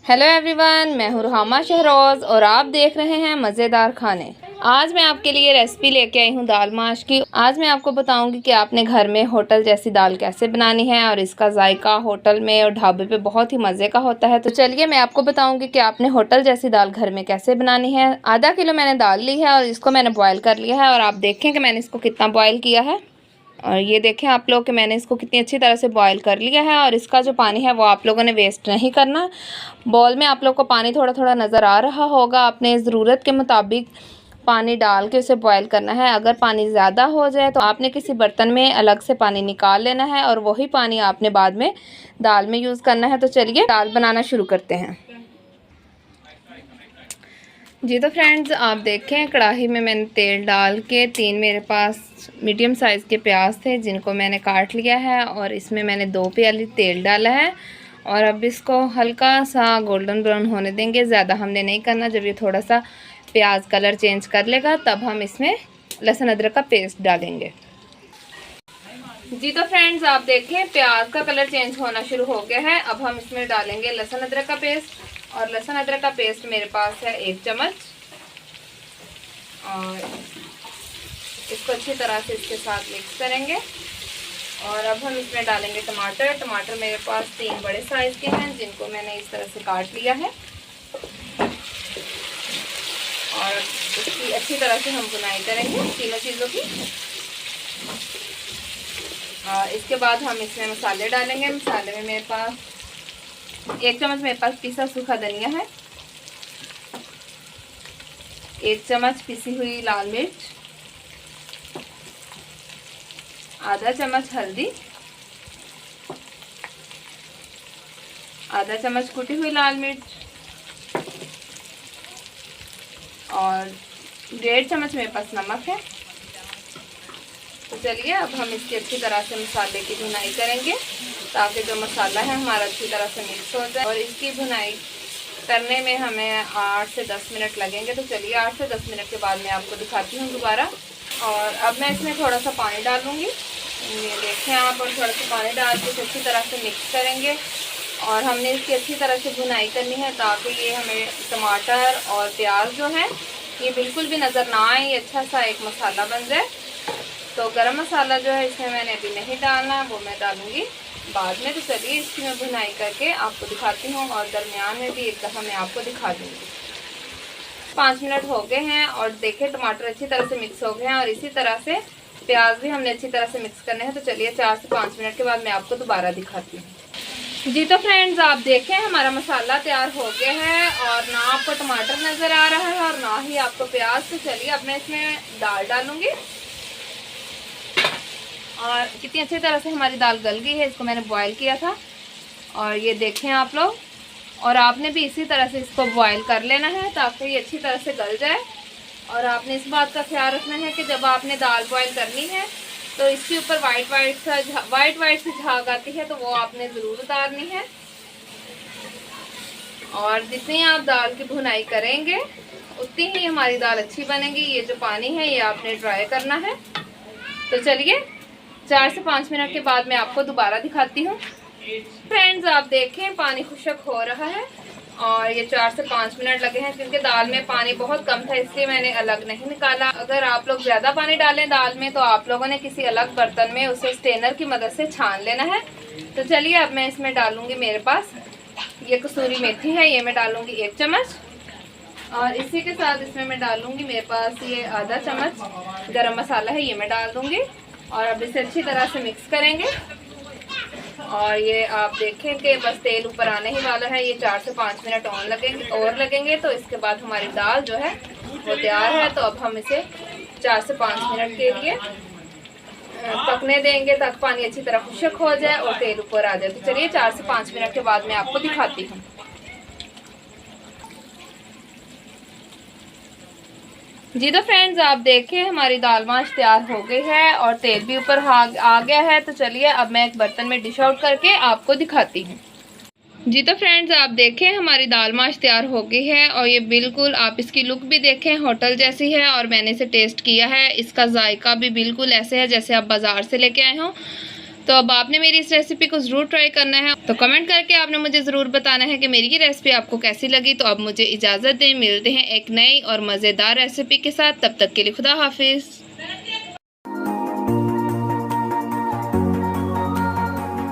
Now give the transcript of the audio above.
Hello everyone, मैं हूँ Ruhamah Shahroz और आप देख रहे हैं मज़ेदार खाने। आज मैं आपके लिए रेसिपी लेके आई हूँ दाल माश की। आज मैं आपको बताऊंगी कि आपने घर में होटल जैसी दाल कैसे बनानी है और इसका जायका होटल में और ढाबे पे बहुत ही मज़े का होता है। तो चलिए मैं आपको बताऊंगी कि आपने होटल जैसी दाल घर में कैसे बनानी है। आधा किलो मैंने दाल ली है और इसको मैंने बॉयल कर लिया है और आप देखें कि मैंने इसको कितना बॉयल किया है। और ये देखें आप लोग कि मैंने इसको कितनी अच्छी तरह से बॉईल कर लिया है और इसका जो पानी है वो आप लोगों ने वेस्ट नहीं करना। बॉल में आप लोग को पानी थोड़ा थोड़ा नज़र आ रहा होगा, अपने ज़रूरत के मुताबिक पानी डाल के उसे बॉईल करना है। अगर पानी ज़्यादा हो जाए तो आपने किसी बर्तन में अलग से पानी निकाल लेना है और वही पानी आपने बाद में दाल में यूज़ करना है। तो चलिए दाल बनाना शुरू करते हैं। जी तो फ्रेंड्स, आप देखें कढ़ाई में मैंने तेल डाल के 3 मेरे पास मीडियम साइज़ के प्याज थे जिनको मैंने काट लिया है और इसमें मैंने 2 प्याली तेल डाला है और अब इसको हल्का सा गोल्डन ब्राउन होने देंगे। ज़्यादा हमने नहीं करना। जब ये थोड़ा सा प्याज कलर चेंज कर लेगा तब हम इसमें लहसुन अदरक का पेस्ट डालेंगे। जी तो फ्रेंड्स, आप देखें प्याज का कलर चेंज होना शुरू हो गया है। अब हम इसमें डालेंगे लहसुन अदरक का पेस्ट और लहसुन अदरक का पेस्ट मेरे पास है 1 चम्मच और इसको अच्छी तरह से इसके साथ मिक्स करेंगे। और अब हम इसमें डालेंगे टमाटर। टमाटर मेरे पास 3 बड़े साइज़ के हैं जिनको मैंने इस तरह से काट लिया है और इसकी अच्छी तरह से हम बुनाई करेंगे तीनों चीज़ों की। और इसके बाद हम इसमें मसाले डालेंगे। मसाले में मेरे पास 1 चम्मच मेरे पास पिसा सूखा धनिया है, 1 चम्मच पिसी हुई लाल मिर्च, आधा चम्मच हल्दी, आधा चम्मच कुटी हुई लाल मिर्च और 1.5 चम्मच मेरे पास नमक है। तो चलिए अब हम इसकी अच्छी तरह से मसाले की भुनाई करेंगे ताकि जो मसाला है हमारा अच्छी तरह से मिक्स हो जाए। और इसकी भुनाई करने में हमें 8 से 10 मिनट लगेंगे। तो चलिए 8 से 10 मिनट के बाद मैं आपको दिखाती हूँ दोबारा। और अब मैं इसमें थोड़ा सा पानी डालूँगी, ये देखें आप, और थोड़ा सा पानी डाल के अच्छी तरह से मिक्स करेंगे। और हमने इसकी अच्छी तरह से भुनाई करनी है ताकि ये हमें टमाटर और प्याज जो है ये बिल्कुल भी नज़र ना आए, ये अच्छा सा एक मसाला बन जाए। तो गरम मसाला जो है इसमें मैंने अभी नहीं डालना, वो मैं डालूँगी बाद में। तो चलिए इसकी मैं भुनाई करके आपको दिखाती हूँ और दरमियान में भी एक दफ़ा मैं आपको दिखा दूँगी। 5 मिनट हो गए हैं और देखें टमाटर अच्छी तरह से मिक्स हो गए हैं और इसी तरह से प्याज भी हमने अच्छी तरह से मिक्स करने हैं। तो चलिए 4 से 5 मिनट के बाद मैं आपको दोबारा दिखाती हूँ। जी तो फ्रेंड्स, आप देखें हमारा मसाला तैयार हो गया है और ना आपको टमाटर नज़र आ रहा है और ना ही आपको प्याज। तो चलिए अब मैं इसमें दाल डालूँगी और कितनी अच्छी तरह से हमारी दाल गल गई है। इसको मैंने बॉईल किया था और ये देखें आप लोग, और आपने भी इसी तरह से इसको बॉईल कर लेना है ताकि ये अच्छी तरह से गल जाए। और आपने इस बात का ख्याल रखना है कि जब आपने दाल बॉईल करनी है तो इसके ऊपर वाइट सी झाग आती है तो वो आपने ज़रूर उतारनी है। और जितनी आप दाल की भुनाई करेंगे उतनी ही हमारी दाल अच्छी बनेगी। ये जो पानी है ये आपने ड्राई करना है। तो चलिए 4 से 5 मिनट के बाद मैं आपको दोबारा दिखाती हूँ। फ्रेंड्स, आप देखें पानी खुश्क हो रहा है और ये 4 से 5 मिनट लगे हैं क्योंकि दाल में पानी बहुत कम था इसलिए मैंने अलग नहीं निकाला। अगर आप लोग ज़्यादा पानी डालें दाल में तो आप लोगों ने किसी अलग बर्तन में उसे स्ट्रेनर की मदद से छान लेना है। तो चलिए अब मैं इसमें डालूँगी, मेरे पास ये कसूरी मेथी है, ये मैं डालूँगी 1 चम्मच और इसी के साथ इसमें मैं डालूँगी मेरे पास ये आधा चम्मच गरम मसाला है, ये मैं डाल दूँगी। और अब इसे अच्छी तरह से मिक्स करेंगे और ये आप देखें कि बस तेल ऊपर आने ही वाला है। ये 4 से 5 मिनट और लगेंगे तो इसके बाद हमारी दाल जो है वो तैयार है। तो अब हम इसे 4 से 5 मिनट के लिए पकने देंगे ताकि पानी अच्छी तरह खुश्क हो जाए और तेल ऊपर आ जाए। तो चलिए 4 से 5 मिनट के बाद मैं आपको दिखाती हूँ। जी तो फ्रेंड्स, आप देखें हमारी दाल माश तैयार हो गई है और तेल भी ऊपर आ गया है। तो चलिए अब मैं एक बर्तन में डिश आउट करके आपको दिखाती हूँ। जी तो फ्रेंड्स, आप देखें हमारी दाल माश तैयार हो गई है और ये बिल्कुल, आप इसकी लुक भी देखें होटल जैसी है और मैंने इसे टेस्ट किया है। इसका जायका भी बिल्कुल ऐसे है जैसे आप बाज़ार से लेके आए हों। तो अब आपने मेरी इस रेसिपी को ज़रूर ट्राई करना है। तो कमेंट करके आपने मुझे ज़रूर बताना है कि मेरी ये रेसिपी आपको कैसी लगी। तो अब मुझे इजाज़त दें, मिलते हैं एक नई और मज़ेदार रेसिपी के साथ। तब तक के लिए खुदा हाफिज़।